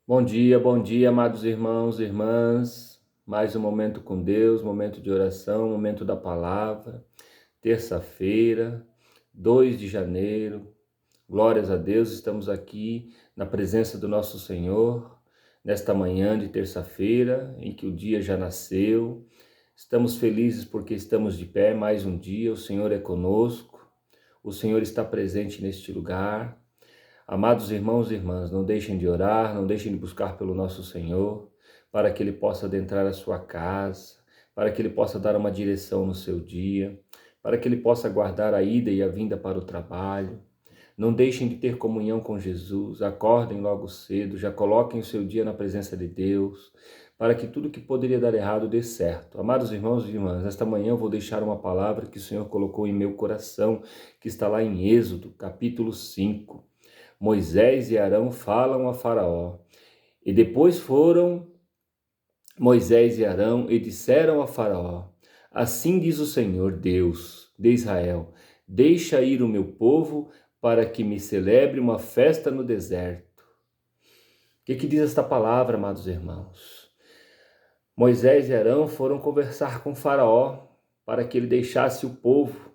Bom dia, amados irmãos e irmãs. Mais um momento com Deus, momento de oração, momento da palavra. Terça-feira, 2 de janeiro. Glórias a Deus, estamos aqui na presença do nosso Senhor, nesta manhã de terça-feira, em que o dia já nasceu. Estamos felizes porque estamos de pé mais um dia, o Senhor é conosco, o Senhor está presente neste lugar. Amados irmãos e irmãs, não deixem de orar, não deixem de buscar pelo nosso Senhor, para que Ele possa adentrar a sua casa, para que Ele possa dar uma direção no seu dia, para que Ele possa guardar a ida e a vinda para o trabalho. Não deixem de ter comunhão com Jesus, acordem logo cedo, já coloquem o seu dia na presença de Deus, para que tudo que poderia dar errado dê certo. Amados irmãos e irmãs, esta manhã eu vou deixar uma palavra que o Senhor colocou em meu coração, que está lá em Êxodo, capítulo 5. Moisés e Arão falam a Faraó. E depois foram Moisés e Arão e disseram a Faraó: Assim diz o Senhor, Deus de Israel: Deixa ir o meu povo para que me celebre uma festa no deserto. O que diz esta palavra, amados irmãos? Moisés e Arão foram conversar com Faraó para que ele deixasse o povo,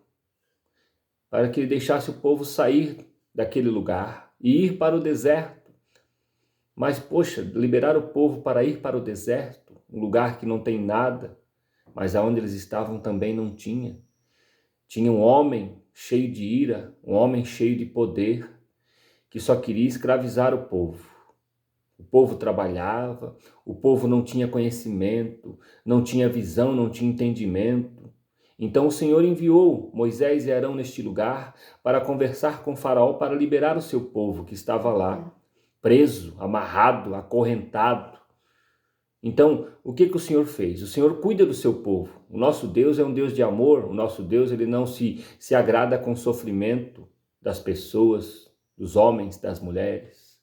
sair daquele lugar e ir para o deserto. Mas, poxa, liberar o povo para ir para o deserto, um lugar que não tem nada, mas aonde eles estavam também não tinha. Tinha um homem cheio de ira, um homem cheio de poder, que só queria escravizar o povo. O povo trabalhava, o povo não tinha conhecimento, não tinha visão, não tinha entendimento. Então o Senhor enviou Moisés e Arão neste lugar para conversar com Faraó para liberar o seu povo que estava lá, preso, amarrado, acorrentado. Então, o que o Senhor fez? O Senhor cuida do seu povo. O nosso Deus é um Deus de amor. O nosso Deus, ele não se agrada com o sofrimento das pessoas, dos homens, das mulheres.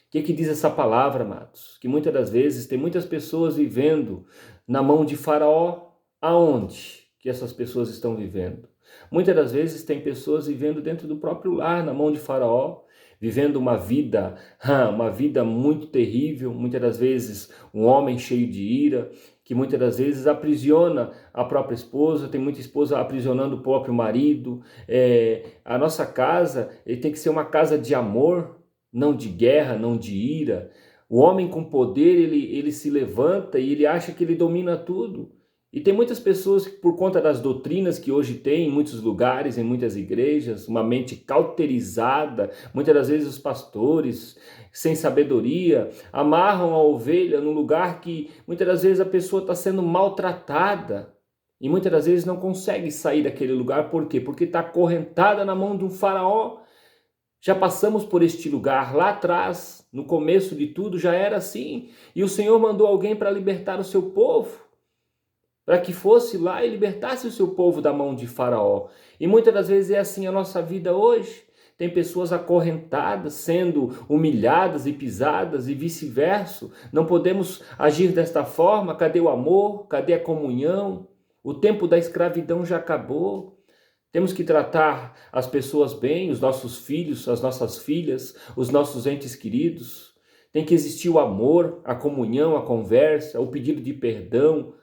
O que diz essa palavra, amados? Que muitas das vezes tem muitas pessoas vivendo na mão de Faraó. Aonde que essas pessoas estão vivendo? Muitas das vezes tem pessoas vivendo dentro do próprio lar, na mão de Faraó, vivendo uma vida muito terrível. Muitas das vezes um homem cheio de ira, que muitas das vezes aprisiona a própria esposa, tem muita esposa aprisionando o próprio marido. A nossa casa tem que ser uma casa de amor, não de guerra, não de ira. O homem com poder, ele se levanta e ele acha que ele domina tudo. E tem muitas pessoas que, por conta das doutrinas que hoje tem em muitos lugares, em muitas igrejas, uma mente cauterizada, muitas das vezes os pastores, sem sabedoria, amarram a ovelha num lugar que muitas das vezes a pessoa está sendo maltratada. E muitas das vezes não consegue sair daquele lugar. Por quê? Porque está acorrentada na mão de um faraó. Já passamos por este lugar lá atrás, no começo de tudo já era assim. E o Senhor mandou alguém para libertar o seu povo, para que fosse lá e libertasse o seu povo da mão de Faraó. E muitas das vezes é assim a nossa vida hoje. Tem pessoas acorrentadas, sendo humilhadas e pisadas e vice-versa. Não podemos agir desta forma. Cadê o amor? Cadê a comunhão? O tempo da escravidão já acabou. Temos que tratar as pessoas bem, os nossos filhos, as nossas filhas, os nossos entes queridos. Tem que existir o amor, a comunhão, a conversa, o pedido de perdão.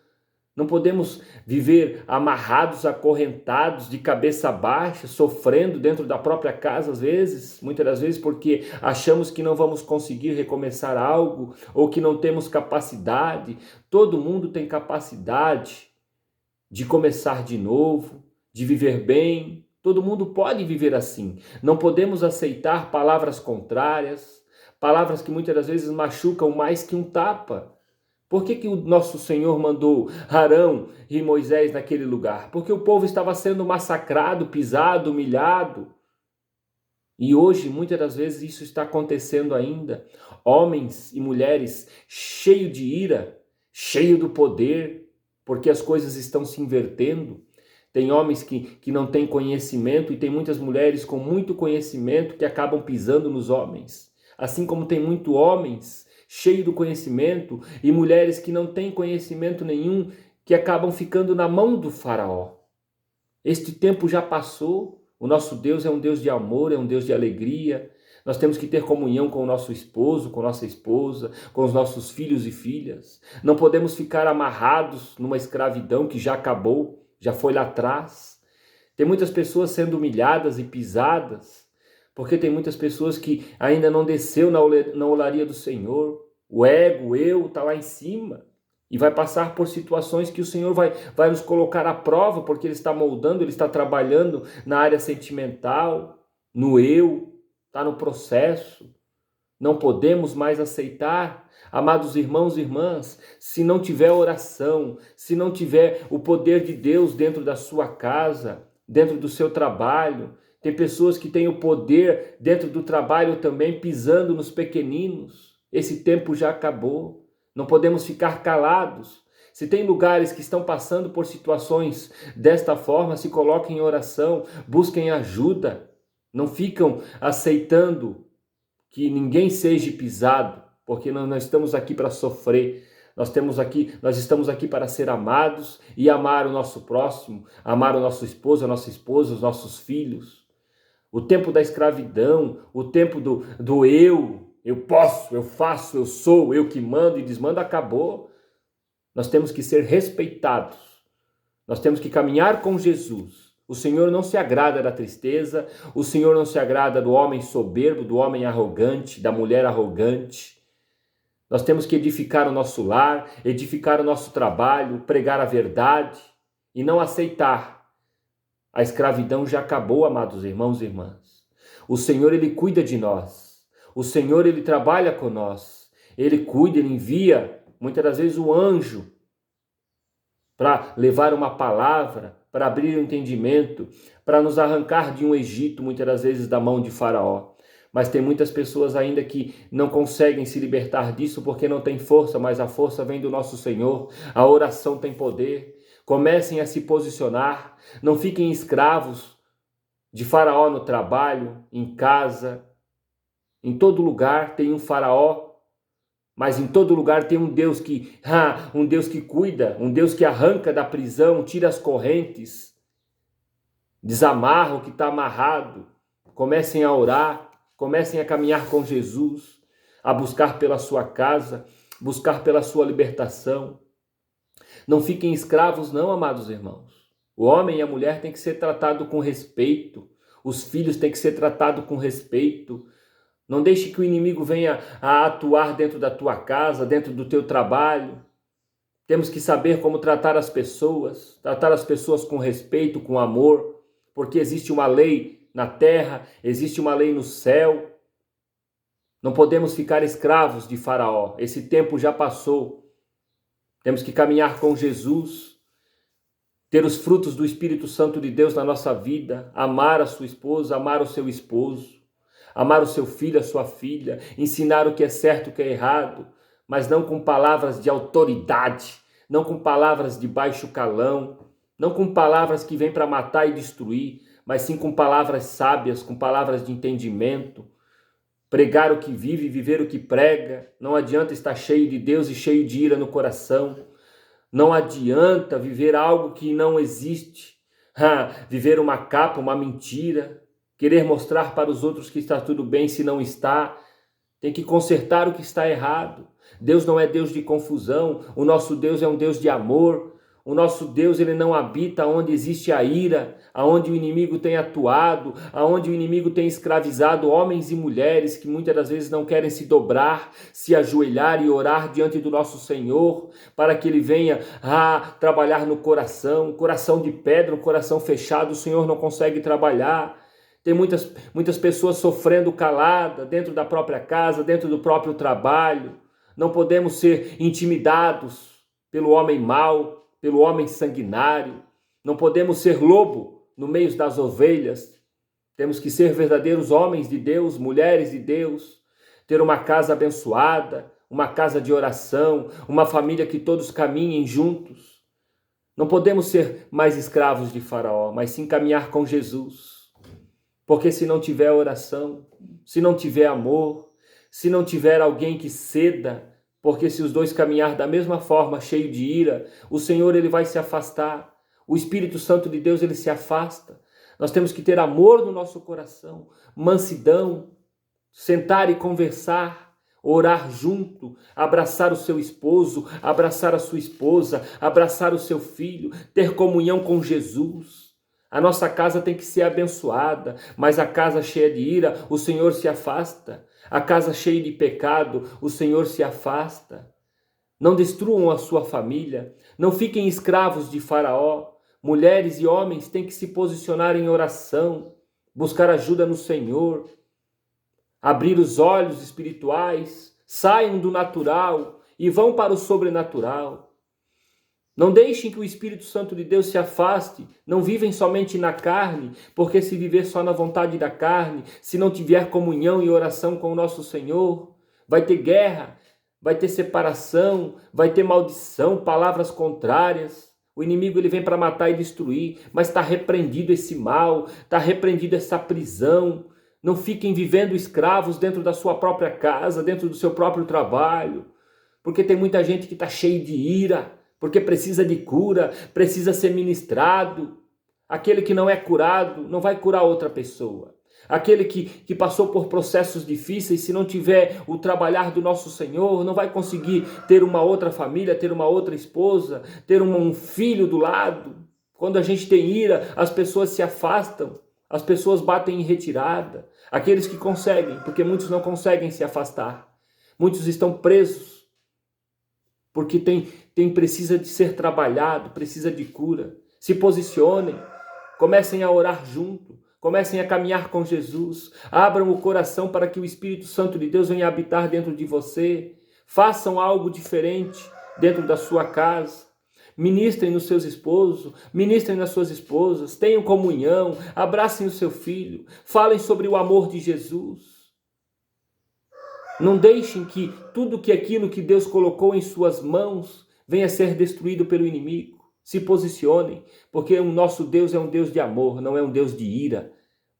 Não podemos viver amarrados, acorrentados, de cabeça baixa, sofrendo dentro da própria casa às vezes, muitas das vezes porque achamos que não vamos conseguir recomeçar algo ou que não temos capacidade. Todo mundo tem capacidade de começar de novo, de viver bem. Todo mundo pode viver assim. Não podemos aceitar palavras contrárias, palavras que muitas das vezes machucam mais que um tapa. Por que o nosso Senhor mandou Arão e Moisés naquele lugar? Porque o povo estava sendo massacrado, pisado, humilhado. E hoje, muitas das vezes, isso está acontecendo ainda. Homens e mulheres cheios de ira, cheios do poder, porque as coisas estão se invertendo. Tem homens que não têm conhecimento e tem muitas mulheres com muito conhecimento que acabam pisando nos homens. Assim como tem muitos homens cheios do conhecimento e mulheres que não têm conhecimento nenhum que acabam ficando na mão do faraó. Este tempo já passou. O nosso Deus é um Deus de amor, é um Deus de alegria. Nós temos que ter comunhão com o nosso esposo, com nossa esposa, com os nossos filhos e filhas. Não podemos ficar amarrados numa escravidão que já acabou, já foi lá atrás. Tem muitas pessoas sendo humilhadas e pisadas, porque tem muitas pessoas que ainda não desceu na olaria do Senhor. O ego, o eu, está lá em cima. E vai passar por situações que o Senhor vai nos colocar à prova, porque Ele está moldando, Ele está trabalhando na área sentimental, no eu, está no processo. Não podemos mais aceitar, amados irmãos e irmãs, se não tiver oração, se não tiver o poder de Deus dentro da sua casa, dentro do seu trabalho. Tem pessoas que têm o poder dentro do trabalho também, pisando nos pequeninos. Esse tempo já acabou. Não podemos ficar calados. Se tem lugares que estão passando por situações desta forma, se coloquem em oração, busquem ajuda. Não ficam aceitando que ninguém seja pisado, porque nós não estamos aqui para sofrer. Nós estamos aqui para ser amados e amar o nosso próximo, amar o nosso esposo, a nossa esposa, os nossos filhos. O tempo da escravidão, o tempo do eu posso, eu faço, eu sou, eu que mando e desmando, acabou. Nós temos que ser respeitados. Nós temos que caminhar com Jesus. O Senhor não se agrada da tristeza, o Senhor não se agrada do homem soberbo, do homem arrogante, da mulher arrogante. Nós temos que edificar o nosso lar, edificar o nosso trabalho, pregar a verdade e não aceitar. A escravidão já acabou, amados irmãos e irmãs. O Senhor, Ele cuida de nós. O Senhor, Ele trabalha com nós. Ele cuida, Ele envia, muitas das vezes, o anjo para levar uma palavra, para abrir o entendimento, para nos arrancar de um Egito, muitas das vezes, da mão de Faraó. Mas tem muitas pessoas ainda que não conseguem se libertar disso porque não tem força, mas a força vem do nosso Senhor. A oração tem poder. Comecem a se posicionar. Não fiquem escravos de Faraó no trabalho, em casa. Em todo lugar tem um Faraó, mas em todo lugar tem um Deus que cuida, um Deus que arranca da prisão, tira as correntes, desamarra o que está amarrado. Comecem a orar, comecem a caminhar com Jesus, a buscar pela sua casa, buscar pela sua libertação. Não fiquem escravos não, amados irmãos. O homem e a mulher têm que ser tratados com respeito, os filhos têm que ser tratados com respeito. Não deixe que o inimigo venha a atuar dentro da tua casa, dentro do teu trabalho. Temos que saber como tratar as pessoas com respeito, com amor, porque existe uma lei na terra, existe uma lei no céu. Não podemos ficar escravos de Faraó, esse tempo já passou. Temos que caminhar com Jesus, ter os frutos do Espírito Santo de Deus na nossa vida, amar a sua esposa, amar o seu esposo. Amar o seu filho, a sua filha, ensinar o que é certo e o que é errado, mas não com palavras de autoridade, não com palavras de baixo calão, não com palavras que vêm para matar e destruir, mas sim com palavras sábias, com palavras de entendimento. Pregar o que vive, viver o que prega. Não adianta estar cheio de Deus e cheio de ira no coração. Não adianta viver algo que não existe, viver uma capa, uma mentira. Querer mostrar para os outros que está tudo bem se não está. Tem que consertar o que está errado. Deus não é Deus de confusão. O nosso Deus é um Deus de amor. O nosso Deus, Ele não habita onde existe a ira, aonde o inimigo tem atuado, aonde o inimigo tem escravizado homens e mulheres que muitas das vezes não querem se dobrar, se ajoelhar e orar diante do nosso Senhor, para que Ele venha trabalhar no coração, coração de pedra, um coração fechado, o Senhor não consegue trabalhar. Tem muitas pessoas sofrendo calada dentro da própria casa, dentro do próprio trabalho. Não podemos ser intimidados pelo homem mau, pelo homem sanguinário. Não podemos ser lobo no meio das ovelhas. Temos que ser verdadeiros homens de Deus, mulheres de Deus. Ter uma casa abençoada, uma casa de oração, uma família que todos caminhem juntos. Não podemos ser mais escravos de Faraó, mas sim caminhar com Jesus. Porque se não tiver oração, se não tiver amor, se não tiver alguém que ceda, porque se os dois caminhar da mesma forma, cheio de ira, o Senhor, Ele vai se afastar. O Espírito Santo de Deus, Ele se afasta. Nós temos que ter amor no nosso coração, mansidão, sentar e conversar, orar junto, abraçar o seu esposo, abraçar a sua esposa, abraçar o seu filho, ter comunhão com Jesus. A nossa casa tem que ser abençoada, mas a casa cheia de ira, o Senhor se afasta. A casa cheia de pecado, o Senhor se afasta. Não destruam a sua família, não fiquem escravos de Faraó. Mulheres e homens têm que se posicionar em oração, buscar ajuda no Senhor, abrir os olhos espirituais, saiam do natural e vão para o sobrenatural. Não deixem que o Espírito Santo de Deus se afaste, não vivem somente na carne, porque se viver só na vontade da carne, se não tiver comunhão e oração com o nosso Senhor, vai ter guerra, vai ter separação, vai ter maldição, palavras contrárias. O inimigo ele vem para matar e destruir, mas está repreendido esse mal, está repreendido essa prisão. Não fiquem vivendo escravos dentro da sua própria casa, dentro do seu próprio trabalho, porque tem muita gente que está cheia de ira, porque precisa de cura, precisa ser ministrado. Aquele que não é curado não vai curar outra pessoa. Aquele que passou por processos difíceis, se não tiver o trabalhar do nosso Senhor, não vai conseguir ter uma outra família, ter uma outra esposa, ter um filho do lado. Quando a gente tem ira, as pessoas se afastam, as pessoas batem em retirada. Aqueles que conseguem, porque muitos não conseguem se afastar. Muitos estão presos, porque precisa de ser trabalhado, precisa de cura. Se posicionem, comecem a orar junto, comecem a caminhar com Jesus, abram o coração para que o Espírito Santo de Deus venha habitar dentro de você, façam algo diferente dentro da sua casa, ministrem nos seus esposos, ministrem nas suas esposas, tenham comunhão, abracem o seu filho, falem sobre o amor de Jesus. Não deixem que tudo aquilo que Deus colocou em suas mãos venha a ser destruído pelo inimigo. Se posicionem, porque o nosso Deus é um Deus de amor, não é um Deus de ira.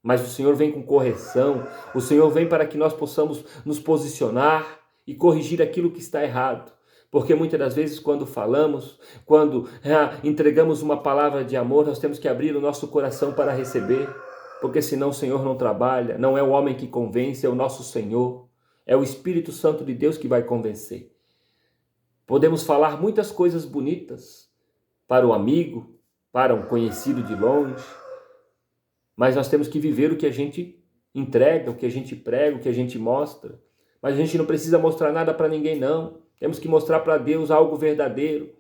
Mas o Senhor vem com correção, o Senhor vem para que nós possamos nos posicionar e corrigir aquilo que está errado. Porque muitas das vezes quando falamos, quando entregamos uma palavra de amor, nós temos que abrir o nosso coração para receber. Porque senão o Senhor não trabalha, não é o homem que convence, é o nosso Senhor. É o Espírito Santo de Deus que vai convencer. Podemos falar muitas coisas bonitas para o amigo, para um conhecido de longe, mas nós temos que viver o que a gente entrega, o que a gente prega, o que a gente mostra. Mas a gente não precisa mostrar nada para ninguém, não. Temos que mostrar para Deus algo verdadeiro,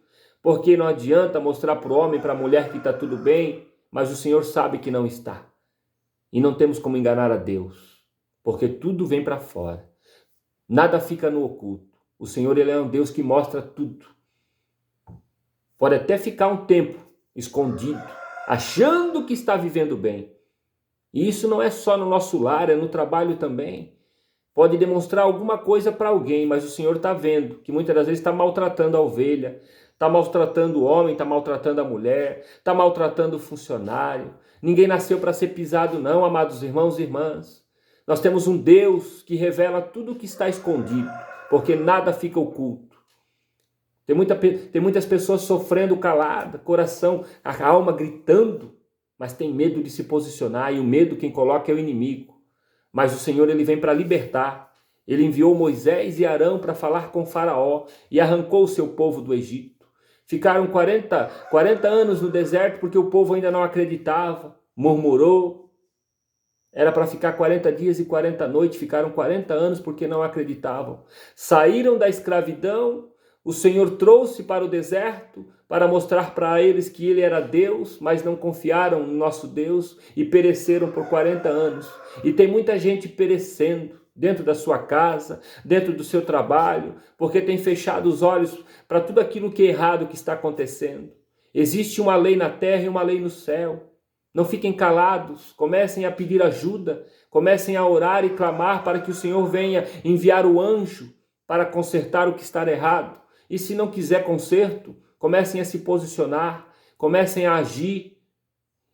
porque não adianta mostrar para o homem, para a mulher que está tudo bem, mas o Senhor sabe que não está. E não temos como enganar a Deus, porque tudo vem para fora. Nada fica no oculto. O Senhor ele é um Deus que mostra tudo. Pode até ficar um tempo escondido, achando que está vivendo bem. E isso não é só no nosso lar, é no trabalho também. Pode demonstrar alguma coisa para alguém, mas o Senhor está vendo que muitas das vezes está maltratando a ovelha, está maltratando o homem, está maltratando a mulher, está maltratando o funcionário. Ninguém nasceu para ser pisado não, amados irmãos e irmãs. Nós temos um Deus que revela tudo o que está escondido, porque nada fica oculto. Tem muitas pessoas sofrendo calada, coração, a alma gritando, mas tem medo de se posicionar, e o medo quem coloca é o inimigo. Mas o Senhor ele vem para libertar. Ele enviou Moisés e Arão para falar com Faraó e arrancou o seu povo do Egito. Ficaram 40 anos no deserto porque o povo ainda não acreditava, murmurou. Era para ficar 40 dias e 40 noites, ficaram 40 anos porque não acreditavam. Saíram da escravidão, o Senhor trouxe para o deserto para mostrar para eles que Ele era Deus, mas não confiaram no nosso Deus e pereceram por 40 anos. E tem muita gente perecendo dentro da sua casa, dentro do seu trabalho, porque tem fechado os olhos para tudo aquilo que é errado que está acontecendo. Existe uma lei na terra e uma lei no céu. Não fiquem calados, comecem a pedir ajuda, comecem a orar e clamar para que o Senhor venha enviar o anjo para consertar o que está errado. E se não quiser conserto, comecem a se posicionar, comecem a agir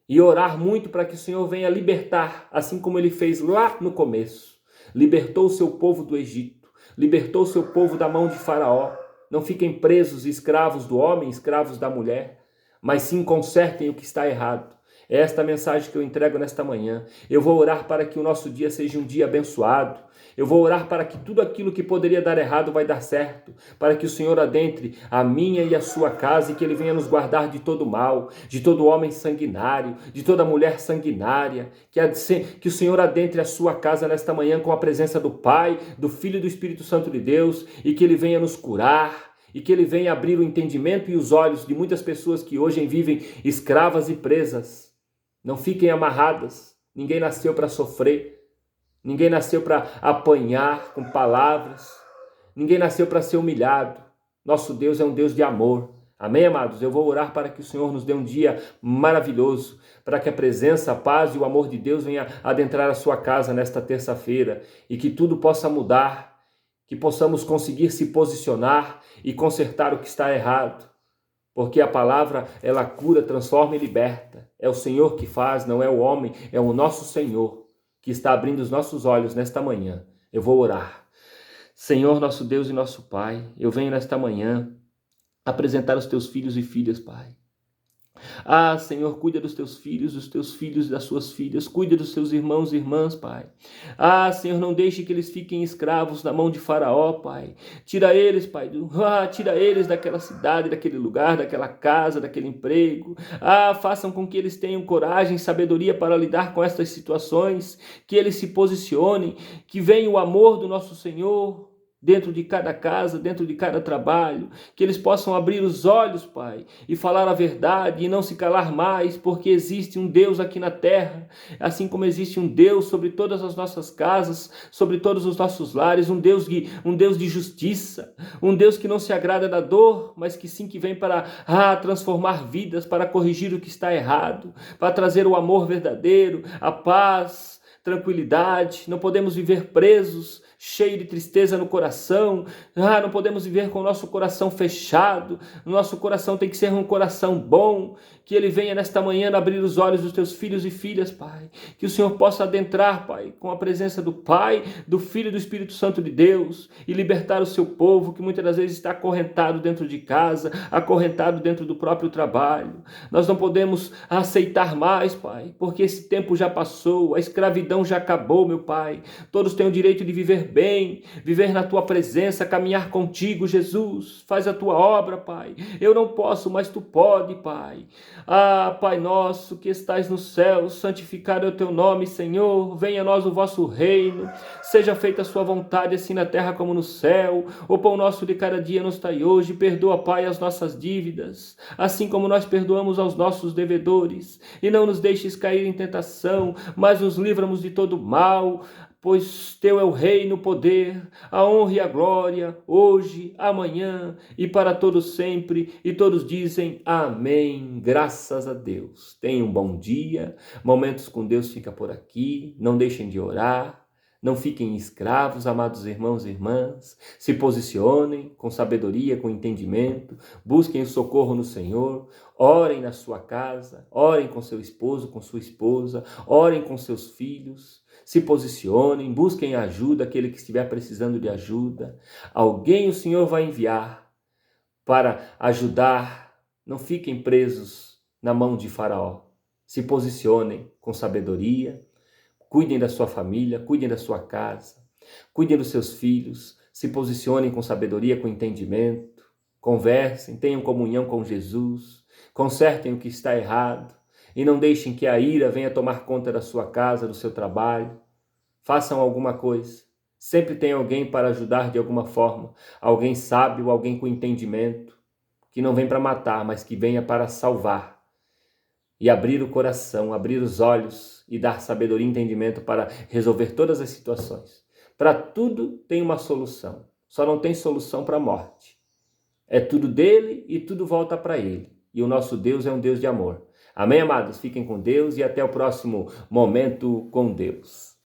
e orar muito para que o Senhor venha libertar, assim como Ele fez lá no começo. Libertou o seu povo do Egito, libertou o seu povo da mão de Faraó. Não fiquem presos, escravos do homem, escravos da mulher, mas sim consertem o que está errado. É esta mensagem que eu entrego nesta manhã. Eu vou orar para que o nosso dia seja um dia abençoado. Eu vou orar para que tudo aquilo que poderia dar errado vai dar certo, para que o Senhor adentre a minha e a sua casa e que Ele venha nos guardar de todo mal, de todo homem sanguinário, de toda mulher sanguinária, que o Senhor adentre a sua casa nesta manhã com a presença do Pai, do Filho e do Espírito Santo de Deus e que Ele venha nos curar e que Ele venha abrir o entendimento e os olhos de muitas pessoas que hoje vivem escravas e presas. Não fiquem amarradas, ninguém nasceu para sofrer. Ninguém nasceu para apanhar com palavras. Ninguém nasceu para ser humilhado. Nosso Deus é um Deus de amor. Amém, amados? Eu vou orar para que o Senhor nos dê um dia maravilhoso, para que a presença, a paz e o amor de Deus venha adentrar a sua casa nesta terça-feira e que tudo possa mudar, que possamos conseguir se posicionar e consertar o que está errado. Porque a palavra, ela cura, transforma e liberta. É o Senhor que faz, não é o homem, é o nosso Senhor que está abrindo os nossos olhos nesta manhã. Eu vou orar. Senhor, nosso Deus e nosso Pai, eu venho nesta manhã apresentar os teus filhos e filhas, Pai. Ah, Senhor, cuida dos teus filhos e das suas filhas. Cuida dos seus irmãos e irmãs, Pai. Ah, Senhor, não deixe que eles fiquem escravos na mão de Faraó, Pai. Tira eles, Pai. Tira eles daquela cidade, daquele lugar, daquela casa, daquele emprego. Ah, façam com que eles tenham coragem e sabedoria para lidar com estas situações. Que eles se posicionem. Que venha o amor do nosso Senhor dentro de cada casa, dentro de cada trabalho, que eles possam abrir os olhos, Pai, e falar a verdade e não se calar mais, porque existe um Deus aqui na terra, assim como existe um Deus sobre todas as nossas casas, sobre todos os nossos lares, um Deus de justiça, um Deus que não se agrada da dor, mas que sim que vem para transformar vidas, para corrigir o que está errado, para trazer o amor verdadeiro, a paz, tranquilidade. Não podemos viver presos, cheio de tristeza no coração. Não podemos viver com o nosso coração fechado. O nosso coração tem que ser um coração bom. Que Ele venha nesta manhã abrir os olhos dos teus filhos e filhas, Pai. Que o Senhor possa adentrar, Pai, com a presença do Pai, do Filho e do Espírito Santo de Deus e libertar o seu povo, que muitas das vezes está acorrentado dentro de casa, acorrentado dentro do próprio trabalho. Nós não podemos aceitar mais, Pai, porque esse tempo já passou, a escravidão já acabou, meu Pai. Todos têm o direito de viver bem, viver na Tua presença, caminhar contigo, Jesus. Faz a Tua obra, Pai. Eu não posso, mas Tu pode, Pai. Pai nosso que estais no céu, santificado é o Teu nome, Senhor. Venha a nós o vosso reino. Seja feita a Sua vontade, assim na terra como no céu. O pão nosso de cada dia nos dai hoje. Perdoa, Pai, as nossas dívidas, assim como nós perdoamos aos nossos devedores. E não nos deixes cair em tentação, mas nos livra-nos de todo mal. Pois Teu é o reino, o poder, a honra e a glória, hoje, amanhã e para todos sempre. E todos dizem amém, graças a Deus. Tenham um bom dia, Momentos com Deus fica por aqui, não deixem de orar. Não fiquem escravos, amados irmãos e irmãs. Se posicionem com sabedoria, com entendimento. Busquem o socorro no Senhor. Orem na sua casa. Orem com seu esposo, com sua esposa. Orem com seus filhos. Se posicionem, busquem ajuda, aquele que estiver precisando de ajuda. Alguém o Senhor vai enviar para ajudar. Não fiquem presos na mão de Faraó. Se posicionem com sabedoria. Cuidem da sua família, cuidem da sua casa, cuidem dos seus filhos, se posicionem com sabedoria, com entendimento, conversem, tenham comunhão com Jesus, consertem o que está errado e não deixem que a ira venha tomar conta da sua casa, do seu trabalho. Façam alguma coisa. Sempre tem alguém para ajudar de alguma forma, alguém sábio, alguém com entendimento, que não vem para matar, mas que venha para salvar. E abrir o coração, abrir os olhos e dar sabedoria e entendimento para resolver todas as situações. Para tudo tem uma solução, só não tem solução para a morte. É tudo dele e tudo volta para ele. E o nosso Deus é um Deus de amor. Amém, amados? Fiquem com Deus e até o próximo Momento com Deus.